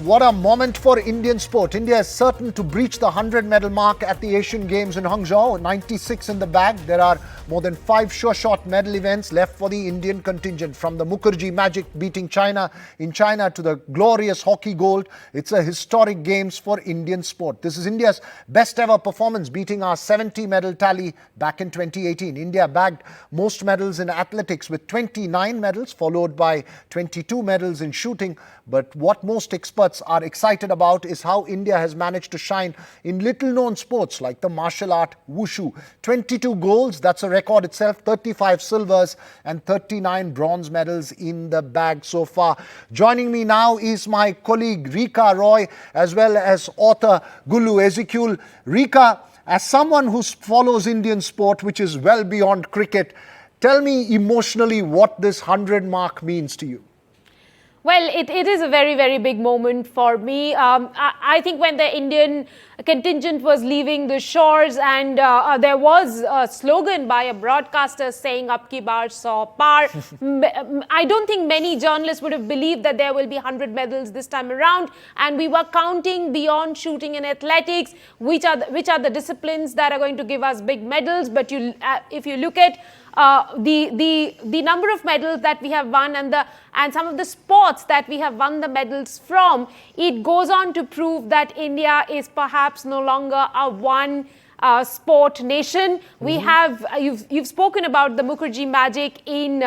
What a moment for Indian sport. India is certain to breach the 100 medal mark at the Asian Games in Hangzhou. 96 in the bag. There are more than 5 sure shot medal events left for the Indian contingent. From the Mukherjee magic beating China in China to the glorious hockey gold, it's a historic games for Indian sport. This is India's best ever performance, beating our 70 medal tally back in 2018. India bagged most medals in athletics with 29 medals, followed by 22 medals in shooting. But what most experts are excited about is how India has managed to shine in little-known sports like the martial art wushu. 22 golds, that's a record itself, 35 silvers and 39 bronze medals in the bag so far. Joining me now is my colleague Rika Roy, as well as author Gulu Ezekiel. Rika, as someone who follows Indian sport, which is well beyond cricket, tell me emotionally what this 100 mark means to you. Well, it is a very, very big moment for me. I think when the Indian contingent was leaving the shores and there was a slogan by a broadcaster saying "Ab ki baar 100 par." I don't think many journalists would have believed that there will be 100 medals this time around. And we were counting beyond shooting and athletics, which are the disciplines that are going to give us big medals. But if you look at the number of medals that we have won and some of the sports that we have won the medals from, it goes on to prove that India is perhaps no longer a one sport nation. We have you've spoken about the Mukherjee magic in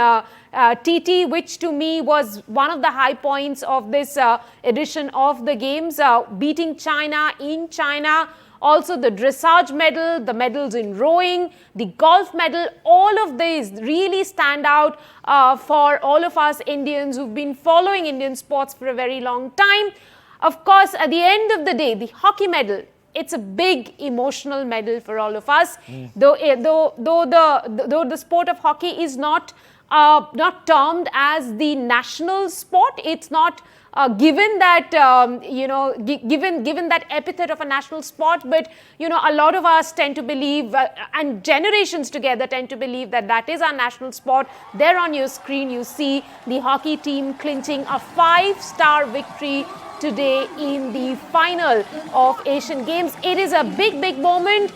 TT, which to me was one of the high points of this edition of the games, beating China in China. Also the dressage medal, the medals in rowing, the golf medal, all of these really stand out for all of us Indians who've been following Indian sports for a very long time. Of course, at the end of the day, the hockey medal, it's a big emotional medal for all of us. Though the sport of hockey is not termed as the national sport, it's not given that given that epithet of a national sport, but a lot of us tend to believe, and generations together tend to believe that is our national sport. There on your screen you see the hockey team clinching a 5-star victory today in the final of Asian Games. It is a big moment.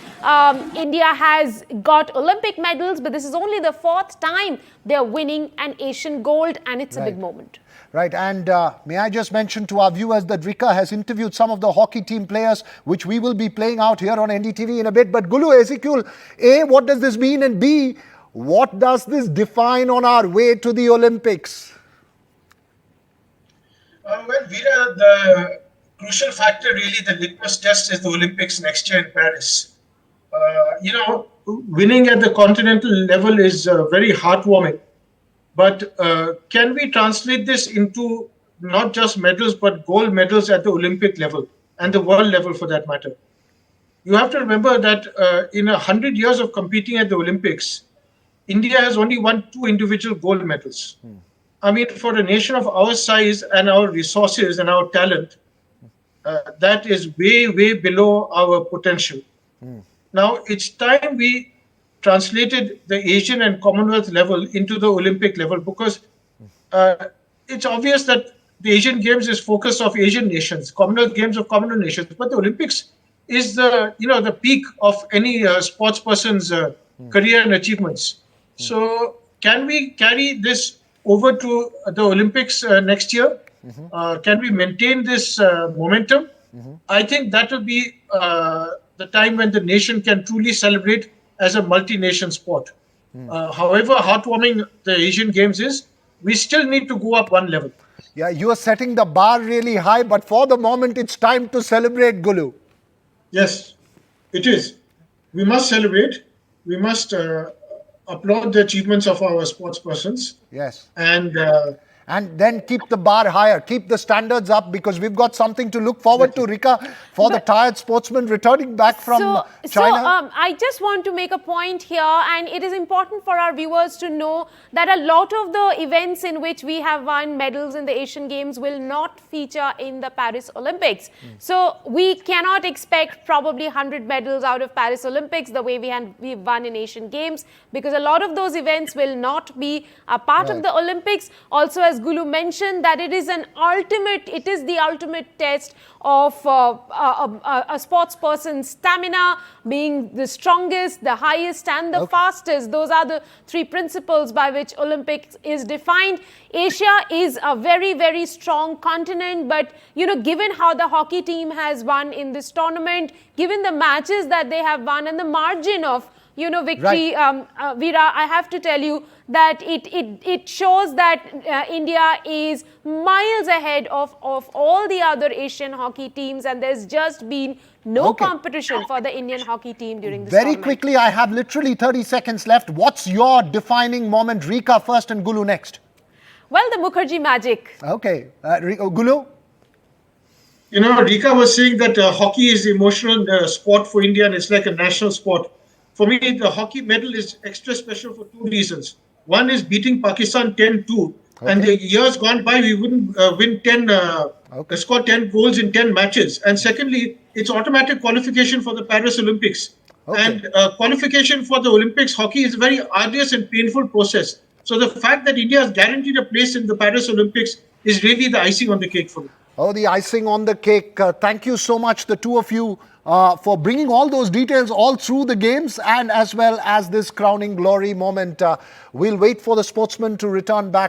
India has got Olympic medals, but this is only the 4th time they're winning an Asian gold, and it's a big moment. Right, and may I just mention to our viewers that Rika has interviewed some of the hockey team players, which we will be playing out here on NDTV in a bit. But Gulu Ezekiel, A, what does this mean? And B, what does this define on our way to the Olympics? Well, Veera, the crucial factor, really, the litmus test is the Olympics next year in Paris. Winning at the continental level is very heartwarming. But can we translate this into not just medals, but gold medals at the Olympic level and the world level for that matter? You have to remember that in 100 years of competing at the Olympics, India has only won 2 individual gold medals. I mean, for a nation of our size and our resources and our talent, that is way below our potential. Now, it's time we translated the Asian and Commonwealth level into the Olympic level, because it's obvious that the Asian Games is focus of Asian nations, Commonwealth Games of Commonwealth nations, but the Olympics is the peak of any sports person's career and achievements. So can we carry this over to the Olympics next year? Can we maintain this momentum? I think that will be the time when the nation can truly celebrate as a multi-nation sport. However heartwarming the Asian Games is, we still need to go up one level. Yeah, you are setting the bar really high, but for the moment, it's time to celebrate, Gulu. Yes, it is. We must celebrate. We must applaud the achievements of our sports persons. Yes. And then keep the bar higher, keep the standards up, because we've got something to look forward to, Rika, for the tired sportsman returning back from China. I just want to make a point here, and it is important for our viewers to know that a lot of the events in which we have won medals in the Asian Games will not feature in the Paris Olympics. So we cannot expect probably 100 medals out of Paris Olympics the way we've won in Asian Games, because a lot of those events will not be a part of the Olympics. Also, as as Gulu mentioned, that it is the ultimate test of a sports person's stamina, being the strongest, the highest and the fastest. Those are the three principles by which Olympics is defined. Asia is a very, very strong continent, but given how the hockey team has won in this tournament, given the matches that they have won and the margin of victory, right. Veera, I have to tell you that it shows that India is miles ahead of all the other Asian hockey teams, and there's just been no competition for the Indian hockey team during this Very tournament. quickly, I have literally 30 seconds left. What's your defining moment? Rika first and Gulu next. Well, the Mukherjee magic. Okay. Gulu? Rika was saying that hockey is the emotional sport for India and it's like a national sport. For me, the hockey medal is extra special for two reasons. One is beating Pakistan 10-2. And the years gone by, we wouldn't score 10 goals in 10 matches. And secondly, it's automatic qualification for the Paris Olympics. And qualification for the Olympics, hockey is a very arduous and painful process. So the fact that India has guaranteed a place in the Paris Olympics is really the icing on the cake for me. Oh, the icing on the cake. Thank you so much, the two of you, for bringing all those details all through the games and as well as this crowning glory moment. We'll wait for the sportsmen to return back.